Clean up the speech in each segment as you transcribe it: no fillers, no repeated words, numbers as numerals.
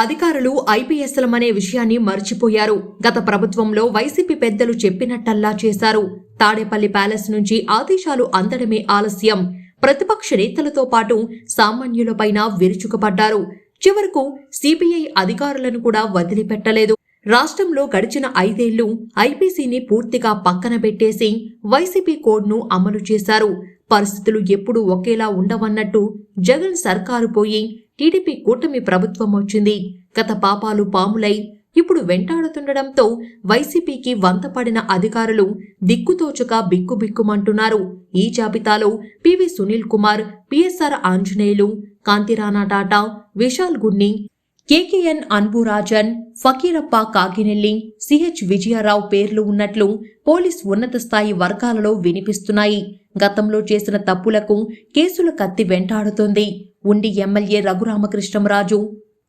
అధికారులు ఐపీఎస్లమనే విషయాన్ని మర్చిపోయారు. గత ప్రభుత్వంలో వైసీపీ పెద్దలు చెప్పినట్టల్లా చేశారు. తాడేపల్లి ప్యాలెస్ నుంచి ఆదేశాలు అందడమే ఆలస్యం. ప్రతిపక్ష నేతలతో పాటు సామాన్యులపైన విరుచుకుపడ్డారు. చివరకు సిబిఐ అధికారులను కూడా వదిలిపెట్టలేదు. రాష్ట్రంలో గడిచిన 5 ఏళ్లు ఐపీసీని పూర్తిగా పక్కన పెట్టేసి వైసీపీ కోడ్ను అమలు చేశారు. పరిస్థితులు ఎప్పుడూ ఒకేలా ఉండవన్నట్టు జగన్ సర్కారు పోయి టీడీపీ కూటమి ప్రభుత్వం వచ్చింది. గత పాపాలు పాములై ఇప్పుడు వెంటాడుతుండటంతో వైసీపీకి వంతపడిన అధికారులు దిక్కుతోచక బిక్కుబిక్కుమంటున్నారు. ఈ జాబితాలో PV Sunil Kumar, PSR Anjaneyulu, Kanthi Rana Tata, Vishal Gunni, KKN Anburajan, Fakirappa Kaginelli, CH Vijaya Rao పేర్లు ఉన్నట్లు పోలీస్ ఉన్నత స్థాయి వర్గాలలో వినిపిస్తున్నాయి. గతంలో చేసిన తప్పులకు కేసుల కత్తి వెంటాడుతోంది. ఉండి ఎమ్మెల్యే రఘురామకృష్ణంరాజు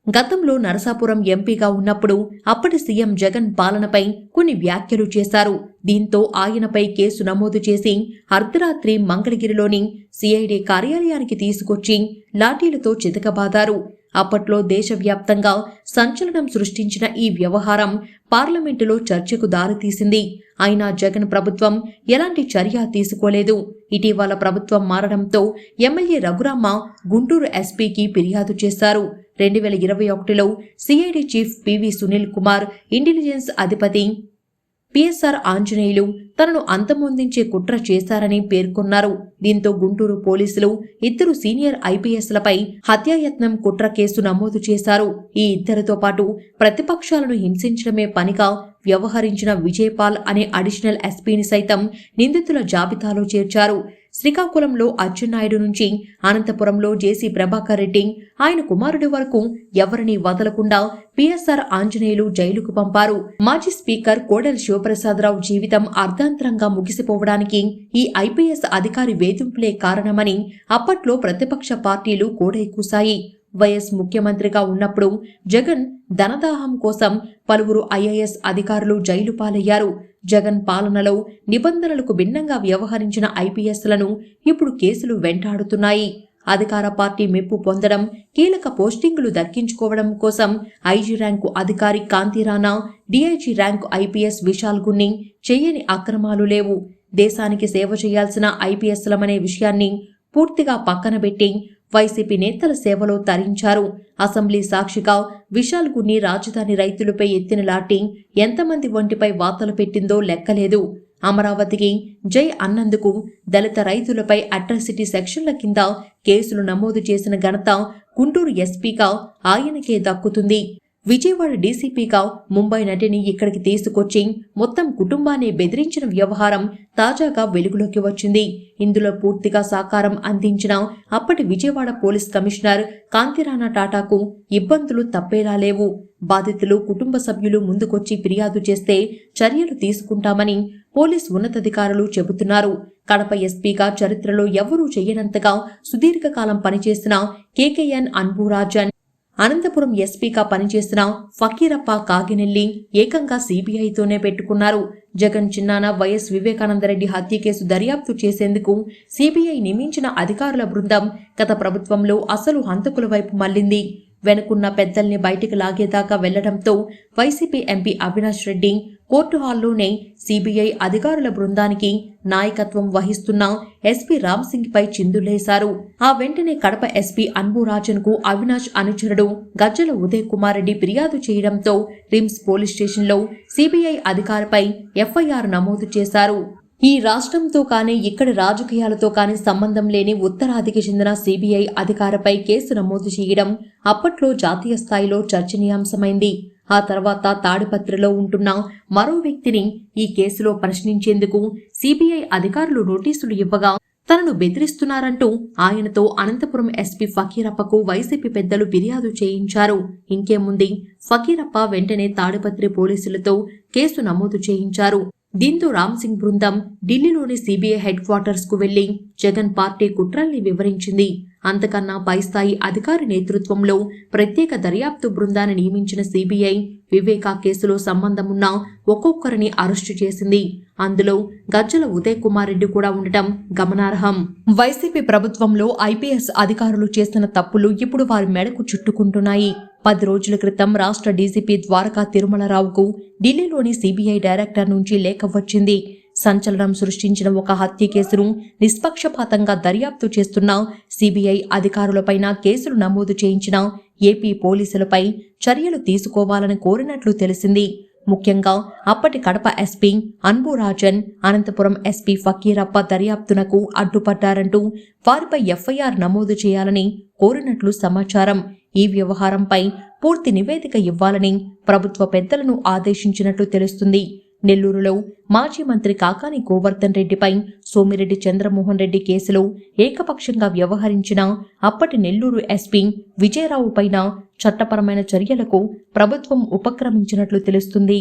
గతంలో నరసాపురం ఎంపీగా ఉన్నప్పుడు అప్పటి సీఎం జగన్ పాలనపై కొన్ని వ్యాఖ్యలు చేశారు. దీంతో ఆయనపై కేసు నమోదు చేసి అర్ధరాత్రి మంగళగిరిలోని సిఐడి కార్యాలయానికి తీసుకొచ్చి లాఠీలతో చితకబాదారు. అప్పట్లో దేశవ్యాప్తంగా సంచలనం సృష్టించిన ఈ వ్యవహారం పార్లమెంటులో చర్చకు దారితీసింది. అయినా జగన్ ప్రభుత్వం ఎలాంటి చర్య తీసుకోలేదు. ఇటీవల ప్రభుత్వం మారడంతో ఎమ్మెల్యే రఘురామ గుంటూరు ఎస్పీకి ఫిర్యాదు చేశారు. 2021లో CID chief PV Sunil Kumar, intelligence అధిపతి పిఎస్ఆర్ ఆంజనేయులు తనను అంతమొందించే కుట్ర చేశారని పేర్కొన్నారు. దీంతో గుంటూరు పోలీసులు 2 సీనియర్ ఐపీఎస్లపై హత్యాయత్నం కుట్ర కేసు నమోదు చేశారు. ఈ ఇద్దరితో పాటు ప్రతిపక్షాలను హింసించడమే పనిగా వ్యవహరించిన విజయపాల్ అనే అడిషనల్ ఎస్పీని సైతం నిందితుల జాబితాలో చేర్చారు. శ్రీకాకుళంలో అచ్చెన్నాయుడు నుంచి అనంతపురంలో జేసీ ప్రభాకర్ రెడ్డి, ఆయన కుమారుడి వరకు ఎవరినీ వదలకుండా పిఎస్ఆర్ ఆంజనేయులు జైలుకు పంపారు. మాజీ స్పీకర్ కోడెల శివప్రసాదరావు జీవితం అర్ధాంతరంగా ముగిసిపోవడానికి ఈ ఐపీఎస్ అధికారి వేధింపులే కారణమని అప్పట్లో ప్రతిపక్ష పార్టీలు కోడై కూశాయి. వైఎస్ ముఖ్యమంత్రిగా ఉన్నప్పుడు జగన్ ధనదాహం కోసం పలువురు ఐఏఎస్ అధికారులు జైలు పాలయ్యారు. జగన్ పాలనలో నిబంధనలకు భిన్నంగా వ్యవహరించిన ఐపీఎస్లను ఇప్పుడు కేసులు వెంటాడుతున్నాయి. అధికార పార్టీ మెప్పు పొందడం, కీలక పోస్టింగులు దక్కించుకోవడం కోసం ఐజీ ర్యాంకు అధికారి Kanthi Rana, DIG rank IPS Vishal Gunni చెయ్యని అక్రమాలు లేవు. దేశానికి సేవ చేయాల్సిన ఐపీఎస్లమనే విషయాన్ని పూర్తిగా పక్కనబెట్టి వైసీపీ నేతల సేవలో తరించారు. అసెంబ్లీ సాక్షిగా విశాల్ గున్ని రాజధాని రైతులపై ఎత్తిన లాఠీ ఎంతమంది ఒంటిపై వాతలు పెట్టిందో లెక్కలేదు. అమరావతికి జై అన్నందుకు దళిత రైతులపై అట్రాసిటీ సెక్షన్ల కింద కేసులు నమోదు చేసిన ఘనత గుంటూరు ఎస్పీగా ఆయనకే దక్కుతుంది. విజయవాడ డీసీపీగా ముంబై నటిని ఇక్కడికి తీసుకొచ్చి మొత్తం కుటుంబాన్ని బెదిరించిన వ్యవహారం తాజాగా వెలుగులోకి వచ్చింది. ఇందులో పూర్తిగా సహకారం అందించిన అప్పటి విజయవాడ పోలీస్ కమిషనర్ కాంతిరాణా టాటాకు ఇబ్బందులు తప్పేలా లేవు. బాధితులు కుటుంబ సభ్యులు ముందుకొచ్చి ఫిర్యాదు చేస్తే చర్యలు తీసుకుంటామని పోలీస్ ఉన్నతాధికారులు చెబుతున్నారు. కడప ఎస్పీగా చరిత్రలో ఎవరూ చెయ్యనంతగా సుదీర్ఘకాలం పనిచేసిన కేకేఎన్ అన్బురాజన్, అనంతపురం ఎస్పీగా పనిచేసిన ఫకీరప్ప కాగినెల్లి ఏకంగా సీబీఐతోనే పెట్టుకున్నారు. జగన్ చిన్నాన వైఎస్ వివేకానందరెడ్డి హత్య కేసు దర్యాప్తు చేసేందుకు సీబీఐ నియమించిన అధికారుల బృందం గత ప్రభుత్వంలో అసలు హంతకుల వైపు మళ్లింది. వెనుకున్న పెద్దల్ని బయటికి లాగేదాకా వెళ్లడంతో YCP MP Avinash Reddy court హాల్లోనే సీబీఐ అధికారుల బృందానికి నాయకత్వం వహిస్తున్న ఎస్పీ రామ్ సింగ్ పై చిందులేశారు. ఆ వెంటనే కడప ఎస్పీ అన్బురాజన్ కు అవినాష్ అనుచరుడు గజ్జల ఉదయ్ కుమార్ రెడ్డి ఫిర్యాదు చేయడంతో రిమ్స్ పోలీస్ స్టేషన్లో సీబీఐ అధికారిపై ఎఫ్ఐఆర్ నమోదు చేశారు. ఈ రాష్ట్రంతో కానీ ఇక్కడి రాజకీయాలతో కానీ సంబంధం లేని ఉత్తరాదికి చెందిన సీబీఐ అధికారిపై కేసు నమోదు చేయడం అప్పట్లో జాతీయ స్థాయిలో చర్చనీయాంశమైంది. ఆ తర్వాత తాడిపత్రిలో ఉంటున్న మరో వ్యక్తిని ఈ కేసులో ప్రశ్నించేందుకు సీబీఐ అధికారులు నోటీసులు ఇవ్వగా తనను బెదిరిస్తున్నారంటూ ఆయనతో అనంతపురం ఎస్పీ ఫకీరప్పకు వైసీపీ పెద్దలు ఫిర్యాదు చేయించారు. ఇంకేముంది, ఫకీరప్ప వెంటనే తాడిపత్రి పోలీసులతో కేసు నమోదు చేయించారు. దీంతో రామ్ సింగ్ బృందం ఢిల్లీలోని సీబీఐ హెడ్ క్వార్టర్స్ కు వెళ్లి జగన్ పార్టీ కుట్రల్ని వివరించింది. అంతకన్నా పై స్థాయి అధికారి నేతృత్వంలో ప్రత్యేక దర్యాప్తు బృందాన్ని నియమించిన సీబీఐ వివేకా కేసులో సంబంధమున్న ఒక్కొక్కరిని అరెస్టు చేసింది. అందులో గజ్జల ఉదయ్ కుమార్ రెడ్డి కూడా ఉండటం గమనార్హం. వైసీపీ ప్రభుత్వంలో ఐపీఎస్ అధికారులు చేసిన తప్పులు ఇప్పుడు వారి మెడకు చుట్టుకుంటున్నాయి. 10 రోజుల క్రితం రాష్ట్ర డీజీపీ ద్వారకా తిరుమలరావుకు ఢిల్లీలోని సిబిఐ డైరెక్టర్ నుంచి లేఖ వచ్చింది. సంచలనం సృష్టించిన ఒక హత్య కేసును నిష్పక్షపాతంగా దర్యాప్తు చేస్తున్న సిబిఐ అధికారులపైన కేసులు నమోదు చేయించిన ఏపీ పోలీసులపై చర్యలు తీసుకోవాలని కోరినట్లు తెలిసింది. ముఖ్యంగా అప్పటి కడప ఎస్పీ అన్బురాజన్, అనంతపురం ఎస్పీ ఫకీరప్ప దర్యాప్తునకు అడ్డుపడ్డారంటూ వారిపై ఎఫ్ఐఆర్ నమోదు చేయాలని కోరినట్లు సమాచారం. ఈ వ్యవహారంపై పూర్తి నివేదిక ఇవ్వాలని ప్రభుత్వ పెద్దలను ఆదేశించినట్లు తెలుస్తుంది. నెల్లూరులో మాజీ మంత్రి కాకాని గోవర్ధన్ రెడ్డిపై సోమిరెడ్డి చంద్రమోహన్ రెడ్డి కేసులో ఏకపక్షంగా వ్యవహరించిన అప్పటి నెల్లూరు ఎస్పీ విజయరావు పైన చట్టపరమైన చర్యలకు ప్రభుత్వం ఉపక్రమించినట్లు తెలుస్తుంది.